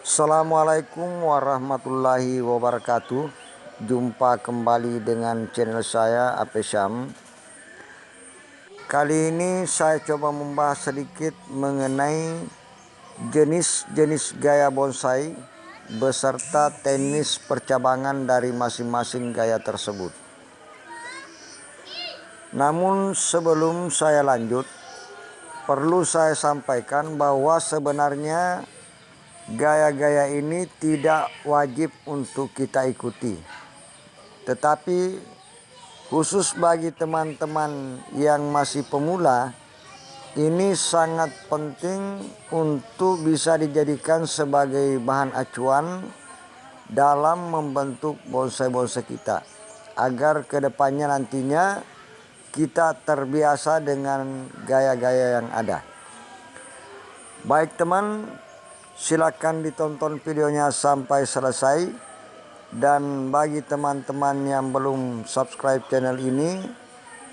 Assalamualaikum warahmatullahi wabarakatuh. Jumpa kembali dengan channel saya AP Syam. Kali ini saya coba membahas sedikit mengenai jenis-jenis gaya bonsai beserta teknis percabangan dari masing-masing gaya tersebut. Namun sebelum saya lanjut, perlu saya sampaikan bahwa sebenarnya gaya-gaya ini tidak wajib untuk kita ikuti. Tetapi khusus bagi teman-teman yang masih pemula, ini sangat penting untuk bisa dijadikan sebagai bahan acuan dalam membentuk bonsai-bonsai kita, agar kedepannya nantinya kita terbiasa dengan gaya-gaya yang ada. Baik teman, silakan ditonton videonya sampai selesai. Dan bagi teman-teman yang belum subscribe channel ini,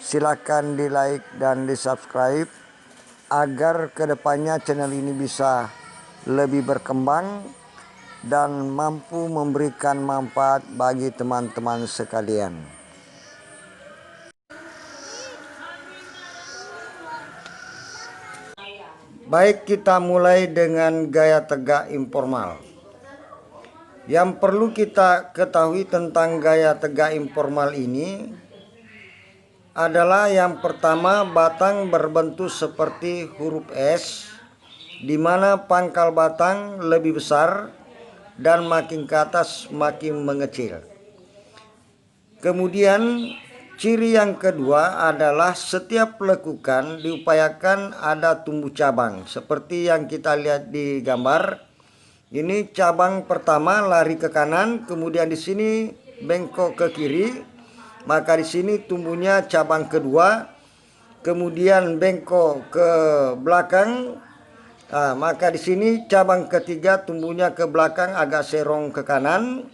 silakan di like dan di subscribe agar kedepannya channel ini bisa lebih berkembang dan mampu memberikan manfaat bagi teman-teman sekalian. Baik, kita mulai dengan gaya tegak informal. Yang perlu kita ketahui tentang gaya tegak informal ini adalah yang pertama, batang berbentuk seperti huruf S, di mana pangkal batang lebih besar dan makin ke atas makin mengecil. Kemudian ciri yang kedua adalah setiap lekukan diupayakan ada tumbuh cabang seperti yang kita lihat di gambar. Ini cabang pertama lari ke kanan, kemudian di sini bengkok ke kiri. Maka di sini tumbuhnya cabang kedua, kemudian bengkok ke belakang. Maka di sini cabang ketiga tumbuhnya ke belakang agak serong ke kanan.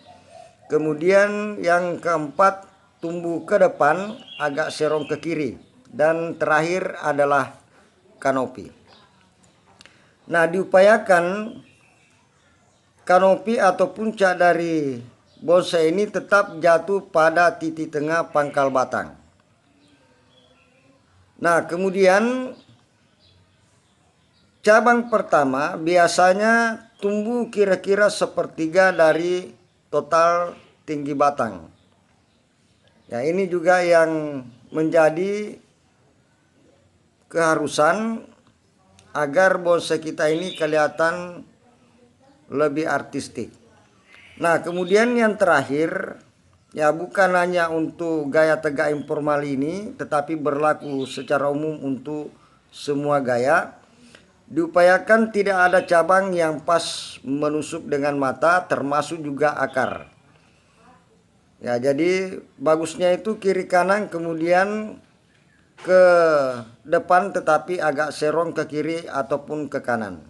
Kemudian yang keempat tumbuh ke depan agak serong ke kiri. Dan terakhir adalah kanopi. Nah, diupayakan kanopi atau puncak dari bonsai ini tetap jatuh pada titik tengah pangkal batang. Nah, kemudian cabang pertama biasanya tumbuh kira-kira sepertiga dari total tinggi batang. Ya, ini juga yang menjadi keharusan agar bonsai kita ini kelihatan lebih artistik. Nah, kemudian yang terakhir, ya bukan hanya untuk gaya tegak informal ini, tetapi berlaku secara umum untuk semua gaya. Diupayakan tidak ada cabang yang pas menusuk dengan mata, termasuk juga akar. Ya, jadi bagusnya itu kiri kanan kemudian ke depan tetapi agak serong ke kiri ataupun ke kanan.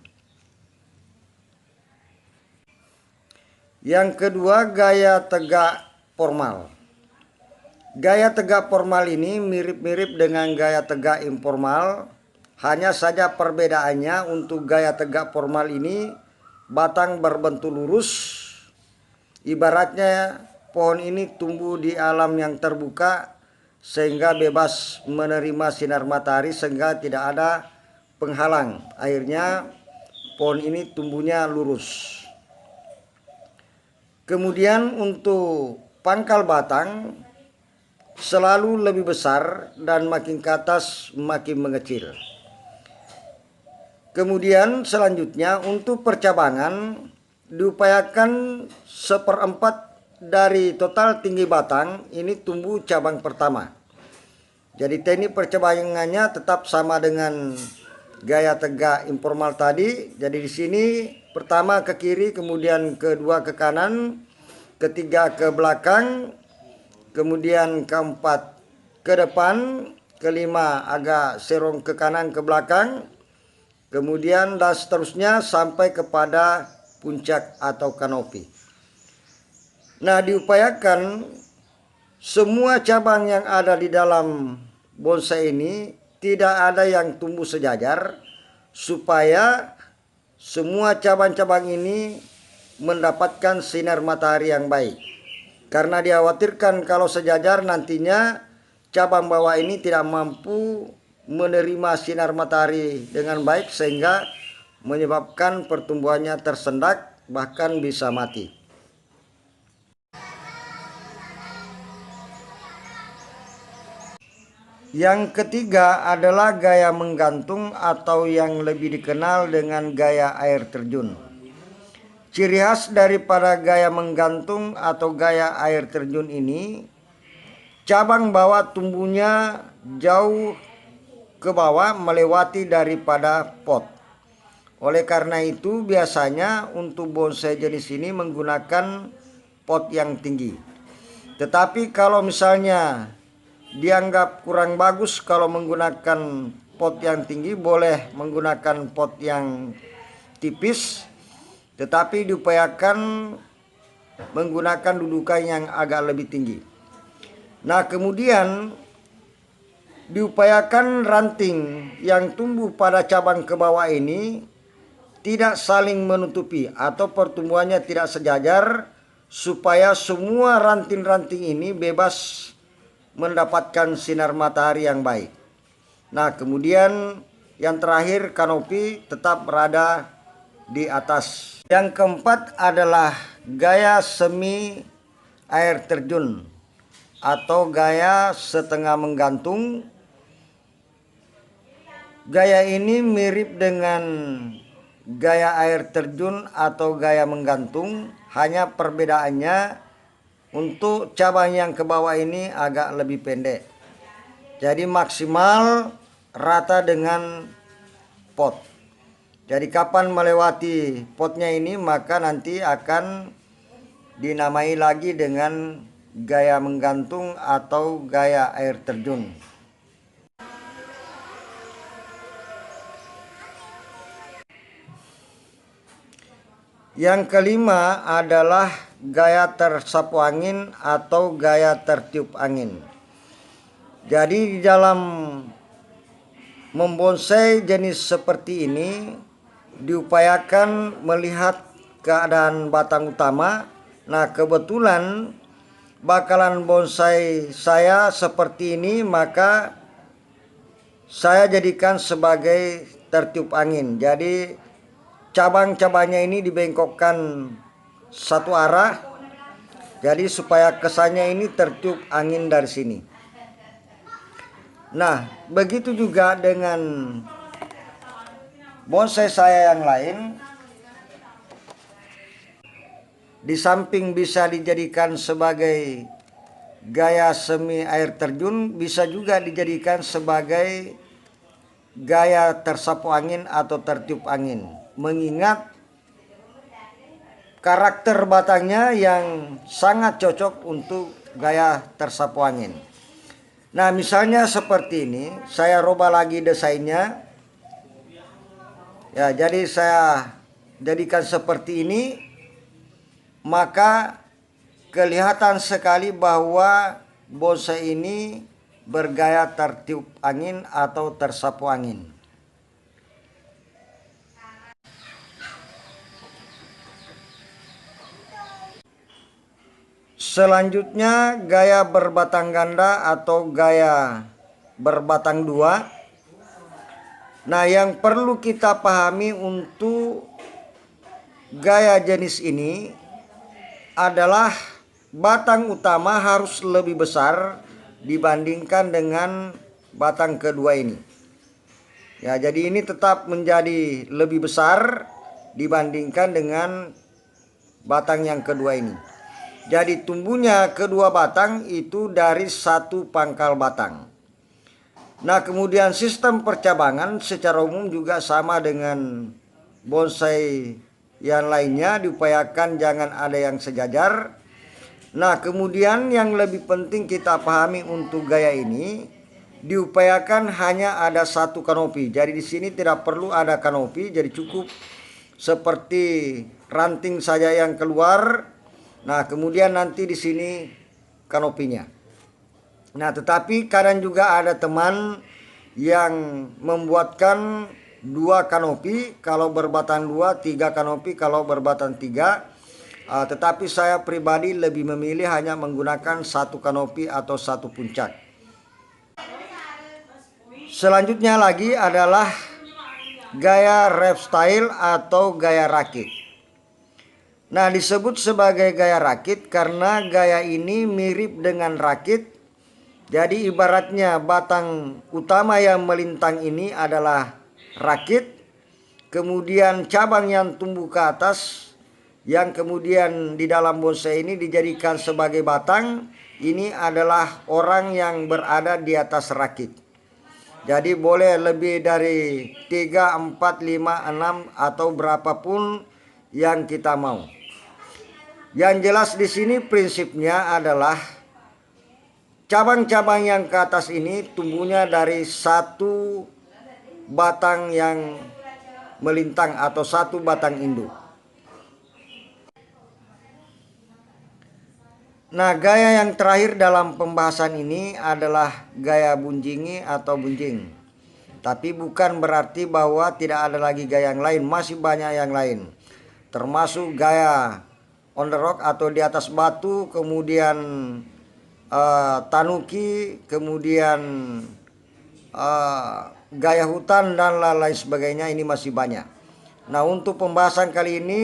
Yang kedua, gaya tegak formal. Gaya tegak formal ini mirip-mirip dengan gaya tegak informal, hanya saja perbedaannya untuk gaya tegak formal ini batang berbentuk lurus. Ibaratnya pohon ini tumbuh di alam yang terbuka sehingga bebas menerima sinar matahari sehingga tidak ada penghalang. Akhirnya pohon ini tumbuhnya lurus. Kemudian untuk pangkal batang selalu lebih besar dan makin ke atas makin mengecil. Kemudian selanjutnya untuk percabangan diupayakan 1/4 dari total tinggi batang ini tumbuh cabang pertama. Jadi teknik percabangannya tetap sama dengan gaya tegak informal tadi. Jadi di sini pertama ke kiri, kemudian kedua ke kanan, ketiga ke belakang, kemudian keempat ke depan, kelima agak serong ke kanan ke belakang, kemudian dan seterusnya sampai kepada puncak atau kanopi. Nah, diupayakan semua cabang yang ada di dalam bonsai ini tidak ada yang tumbuh sejajar, supaya semua cabang-cabang ini mendapatkan sinar matahari yang baik. Karena dikhawatirkan kalau sejajar nantinya cabang bawah ini tidak mampu menerima sinar matahari dengan baik sehingga menyebabkan pertumbuhannya tersendat bahkan bisa mati. Yang ketiga adalah gaya menggantung atau yang lebih dikenal dengan gaya air terjun. Ciri khas daripada gaya menggantung atau gaya air terjun ini, cabang bawah tumbuhnya jauh ke bawah melewati daripada pot. Oleh karena itu biasanya untuk bonsai jenis ini menggunakan pot yang tinggi. Tetapi kalau misalnya dianggap kurang bagus kalau menggunakan pot yang tinggi, boleh menggunakan pot yang tipis, tetapi diupayakan menggunakan dudukan yang agak lebih tinggi. Nah, kemudian diupayakan ranting yang tumbuh pada cabang ke bawah ini tidak saling menutupi atau pertumbuhannya tidak sejajar, supaya semua ranting-ranting ini bebas mendapatkan sinar matahari yang baik. Nah, kemudian yang terakhir, kanopi tetap berada di atas. Yang keempat adalah gaya semi air terjun atau gaya setengah menggantung. Gaya ini mirip dengan gaya air terjun atau gaya menggantung, hanya perbedaannya untuk cabang yang ke bawah ini agak lebih pendek. Jadi maksimal rata dengan pot. Jadi kapan melewati potnya ini maka nanti akan dinamai lagi dengan gaya menggantung atau gaya air terjun. Yang kelima adalah gaya tersapu angin atau gaya tertiup angin. Jadi di dalam membonsai jenis seperti ini diupayakan melihat keadaan batang utama. Nah, kebetulan bakalan bonsai saya seperti ini, maka saya jadikan sebagai tertiup angin. Jadi cabang-cabangnya ini dibengkokkan satu arah, jadi supaya kesannya ini tertiup angin dari sini. Nah, begitu juga dengan bonsai saya yang lain. Di samping bisa dijadikan sebagai gaya semi air terjun, bisa juga dijadikan sebagai gaya tersapu angin atau tertiup angin, mengingat karakter batangnya yang sangat cocok untuk gaya tersapu angin. Nah, misalnya seperti ini, saya rubah lagi desainnya. Ya, jadi saya jadikan seperti ini, maka kelihatan sekali bahwa bonsai ini bergaya tertiup angin atau tersapu angin. Selanjutnya gaya berbatang ganda atau gaya berbatang dua. Nah, yang perlu kita pahami untuk gaya jenis ini adalah batang utama harus lebih besar dibandingkan dengan batang kedua ini. Ya, jadi ini tetap menjadi lebih besar dibandingkan dengan batang yang kedua ini. Jadi tumbuhnya kedua batang itu dari satu pangkal batang. Nah, kemudian sistem percabangan secara umum juga sama dengan bonsai yang lainnya, diupayakan jangan ada yang sejajar. Nah, kemudian yang lebih penting kita pahami untuk gaya ini, diupayakan hanya ada satu kanopi. Jadi di sini tidak perlu ada kanopi, jadi cukup seperti ranting saja yang keluar. Nah, kemudian nanti di sini kanopinya. Nah, tetapi kadang juga ada teman yang membuatkan dua kanopi, kalau berbatang dua, tiga kanopi kalau berbatang tiga. Tetapi saya pribadi lebih memilih hanya menggunakan satu kanopi atau satu puncak. Selanjutnya lagi adalah gaya wrap style atau gaya rakit. Nah, disebut sebagai gaya rakit karena gaya ini mirip dengan rakit. Jadi ibaratnya batang utama yang melintang ini adalah rakit, kemudian cabang yang tumbuh ke atas yang kemudian di dalam bonsai ini dijadikan sebagai batang, ini adalah orang yang berada di atas rakit. Jadi boleh lebih dari 3, 4, 5, 6 atau berapapun yang kita mau. Yang jelas di sini prinsipnya adalah cabang-cabang yang ke atas ini tumbuhnya dari satu batang yang melintang atau satu batang induk. Nah, gaya yang terakhir dalam pembahasan ini adalah gaya bunjingi atau bunjing. Tapi bukan berarti bahwa tidak ada lagi gaya yang lain, masih banyak yang lain. Termasuk gaya on the rock atau di atas batu, kemudian tanuki, kemudian gaya hutan dan lain sebagainya, ini masih banyak. Nah, untuk pembahasan kali ini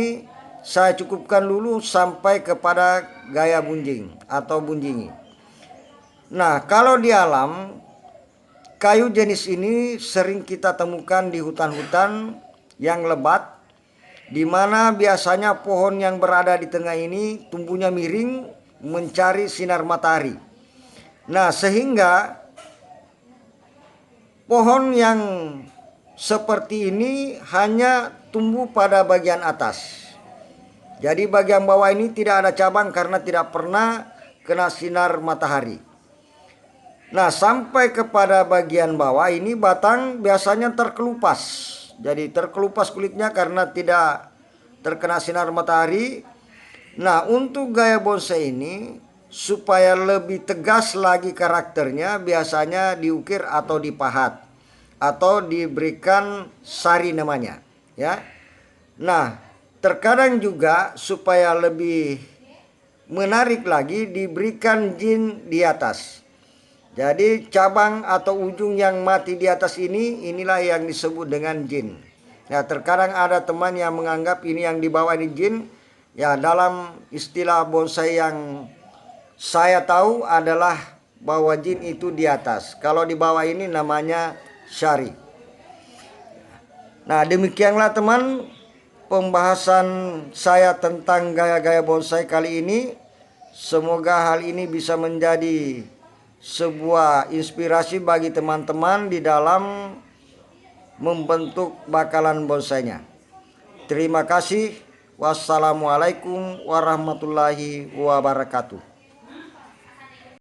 saya cukupkan dulu sampai kepada gaya bunjing atau bunjingi. Nah, kalau di alam, kayu jenis ini sering kita temukan di hutan-hutan yang lebat, di mana biasanya pohon yang berada di tengah ini tumbuhnya miring mencari sinar matahari. Nah, sehingga pohon yang seperti ini hanya tumbuh pada bagian atas. Jadi bagian bawah ini tidak ada cabang karena tidak pernah kena sinar matahari. Nah, sampai kepada bagian bawah ini batang biasanya terkelupas. Jadi terkelupas kulitnya karena tidak terkena sinar matahari. Nah, untuk gaya bonsai ini supaya lebih tegas lagi karakternya biasanya diukir atau dipahat atau diberikan sari namanya, ya. Nah, terkadang juga supaya lebih menarik lagi diberikan jin di atas. Jadi cabang atau ujung yang mati di atas ini, inilah yang disebut dengan jin. Nah, terkadang ada teman yang menganggap ini yang di bawah ini jin. Ya, dalam istilah bonsai yang saya tahu adalah bahwa jin itu di atas. Kalau di bawah ini namanya syari. Nah, demikianlah teman pembahasan saya tentang gaya-gaya bonsai kali ini. Semoga hal ini bisa menjadi sebuah inspirasi bagi teman-teman di dalam membentuk bakalan bonsainya. Terima kasih. Wassalamualaikum warahmatullahi wabarakatuh.